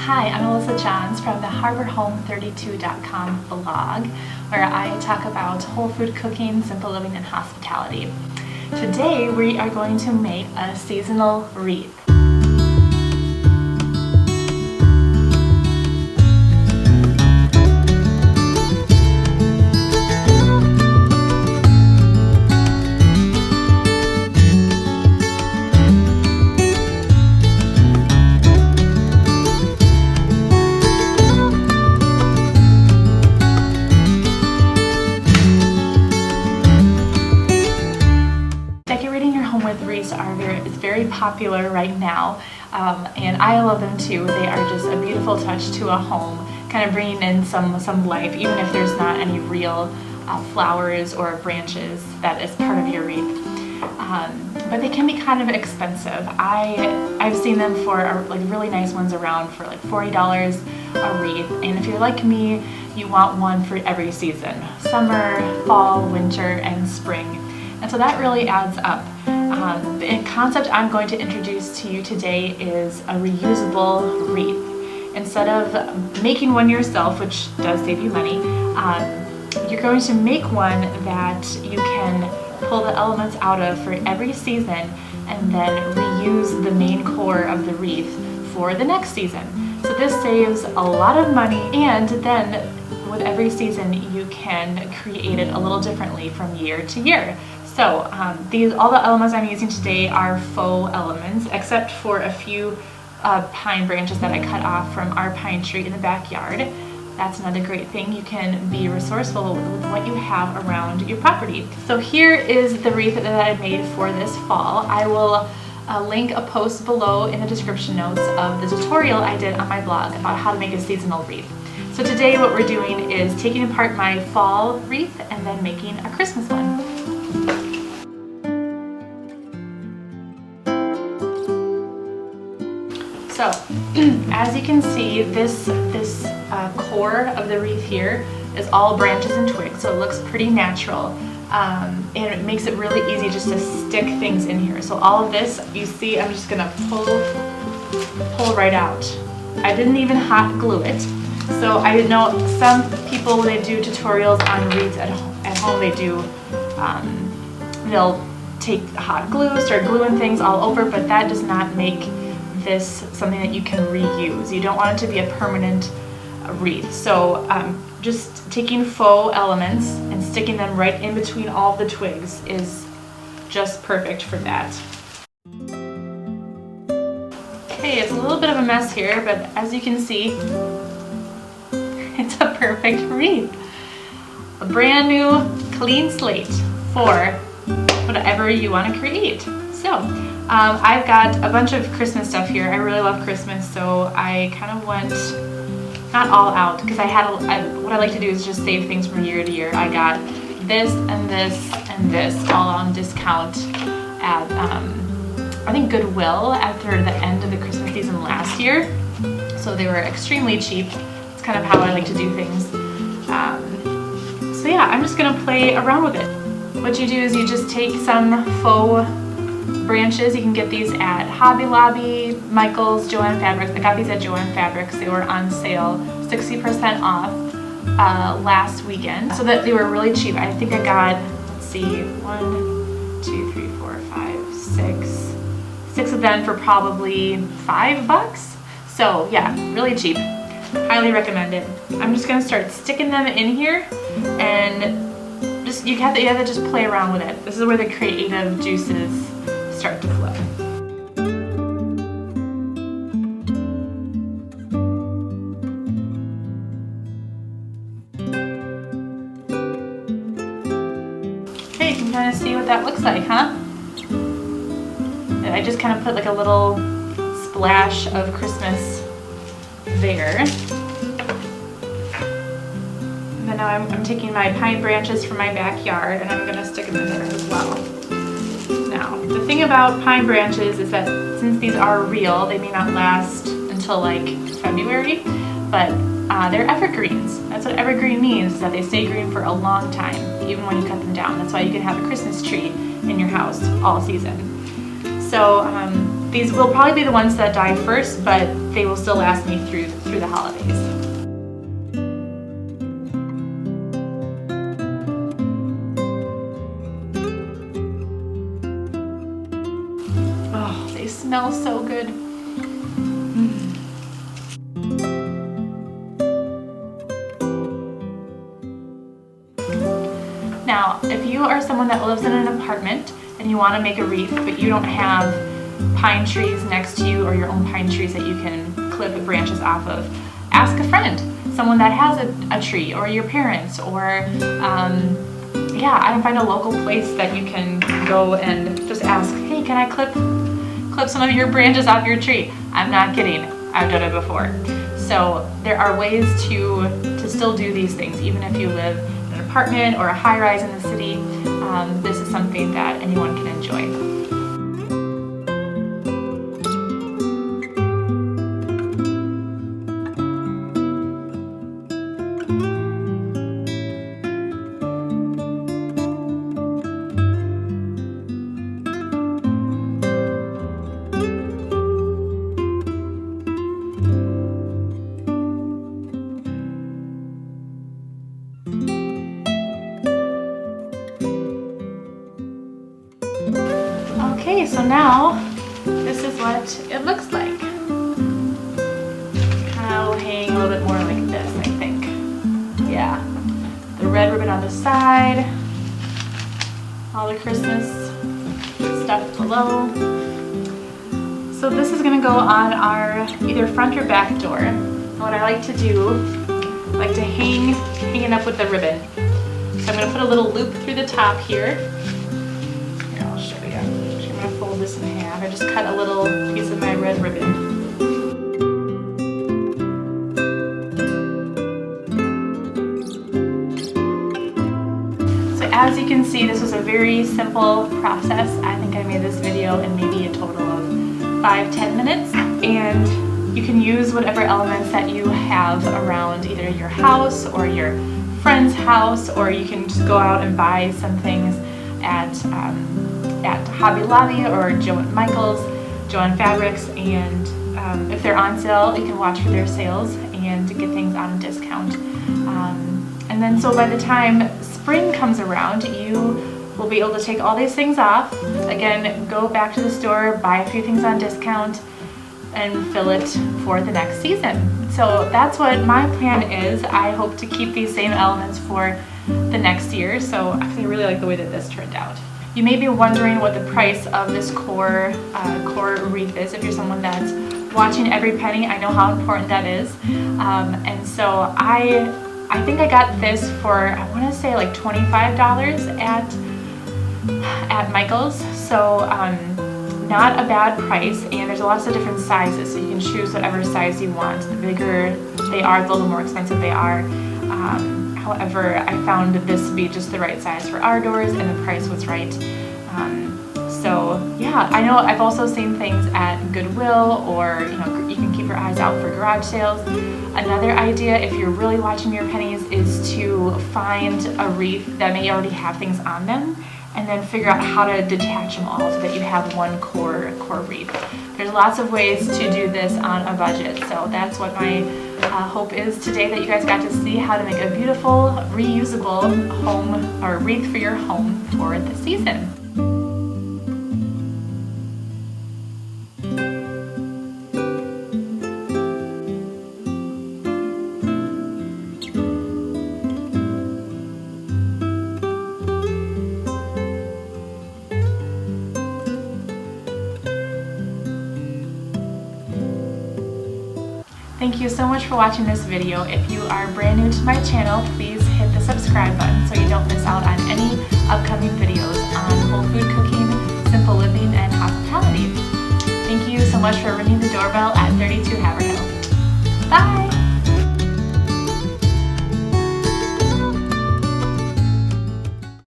Hi, I'm Alyssa Johns from the HarborHome32.com blog, where I talk about whole food cooking, simple living, and hospitality. Today we are going to make a seasonal wreath. Decorating your home with wreaths is very popular right now, and I love them too. They are just a beautiful touch to a home, kind of bringing in some life, even if there's not any real flowers or branches that is part of your wreath. But they can be kind of expensive. I've seen them for like really nice ones around for like $40 a wreath, and if you're like me, you want one for every season: summer, fall, winter, and spring. And so that really adds up. The concept I'm going to introduce to you today is a reusable wreath. Instead of making one yourself, which does save you money, you're going to make one that you can pull the elements out of for every season and then reuse the main core of the wreath for the next season. So this saves a lot of money, and then with every season you can create it a little differently from year to year. So all the elements I'm using today are faux elements, except for a few pine branches that I cut off from our pine tree in the backyard. That's another great thing. You can be resourceful with what you have around your property. So here is the wreath that I made for this fall. I will link a post below in the description notes of the tutorial I did on my blog about how to make a seasonal wreath. So today what we're doing is taking apart my fall wreath and then making a Christmas one. So, as you can see, this core of the wreath here is all branches and twigs, so it looks pretty natural, and it makes it really easy just to stick things in here. So all of this, you see, I'm just gonna pull right out. I didn't even hot glue it. So I know some people, when they do tutorials on wreaths at home, they'll take hot glue, start gluing things all over, but that does not make this something that you can reuse. You don't want it to be a permanent wreath. So just taking faux elements and sticking them right in between all the twigs is just perfect for that. Okay, it's a little bit of a mess here, but as you can see, it's a perfect wreath. A brand new clean slate for whatever you want to create. So I've got a bunch of Christmas stuff here. I really love Christmas, so I kind of went not all out, because what I like to do is just save things from year to year. I got this and this and this all on discount at I think Goodwill after the end of the Christmas season last year. So they were extremely cheap. It's kind of how I like to do things. So yeah, I'm just gonna play around with it. What you do is you just take some faux branches. You can get these at Hobby Lobby, Michael's, Joann Fabrics. I got these at Joann Fabrics. They were on sale, 60% off last weekend. So that they were really cheap. I think I got, let's see, 1, 2, 3, 4, 5, 6. 6 of them for probably $5. So yeah, really cheap. Highly recommended. I'm just gonna start sticking them in here, and you have to just play around with it. This is where the creative juices start to flow. Okay, you can kind of see what that looks like, huh? And I just kind of put like a little splash of Christmas there. And then now I'm taking my pine branches from my backyard and I'm gonna stick them in there as well. Now, the thing about pine branches is that since these are real, they may not last until like February, but they're evergreens. That's what evergreen means, is that they stay green for a long time, even when you cut them down. That's why you can have a Christmas tree in your house all season. So These will probably be the ones that die first, but they will still last me through the holidays. Oh, they smell so good. Now, if you are someone that lives in an apartment and you want to make a wreath, but you don't have pine trees next to you or your own pine trees that you can clip branches off of, ask a friend, someone that has a tree, or your parents, or I find a local place that you can go and just ask, hey, can I clip some of your branches off your tree? I'm not kidding, I've done it before. So there are ways to still do these things, even if you live in an apartment or a high-rise in the city. This is something that anyone can enjoy. Okay, so now this is what it looks like. I'll hang a little bit more like this, I think. Yeah, the red ribbon on the side, all the Christmas stuff below. So this is gonna go on our either front or back door. And what I like to do, I like to hang it up with the ribbon. So I'm gonna put a little loop through the top here. Fold this in half. I just cut a little piece of my red ribbon. So as you can see, this was a very simple process. I think I made this video in maybe a total of 5-10 minutes, and you can use whatever elements that you have around either your house or your friend's house, or you can just go out and buy some things at Hobby Lobby or Joann Fabrics, and if they're on sale, you can watch for their sales and get things on a discount. And then so by the time spring comes around, you will be able to take all these things off, again, go back to the store, buy a few things on discount, and fill it for the next season. So that's what my plan is. I hope to keep these same elements for the next year, so I really like the way that this turned out. You may be wondering what the price of this core wreath is. If you're someone that's watching every penny, I know how important that is. And so I think I got this for, I want to say like $25 at Michael's. So not a bad price, and there's lots of different sizes, so you can choose whatever size you want. The bigger they are, the little more expensive they are. However, I found this to be just the right size for our doors, and the price was right. So yeah, I know I've also seen things at Goodwill, or you can keep your eyes out for garage sales. Another idea, if you're really watching your pennies, is to find a wreath that may already have things on them, and then figure out how to detach them all so that you have one core wreath. There's lots of ways to do this on a budget, so that's what my hope is today, that you guys got to see how to make a beautiful reusable home or wreath for your home for the season. Thank you so much for watching this video. If you are brand new to my channel, please hit the subscribe button so you don't miss out on any upcoming videos on whole food cooking, simple living, and hospitality. Thank you so much for ringing the doorbell at 32 Haverhill. Bye!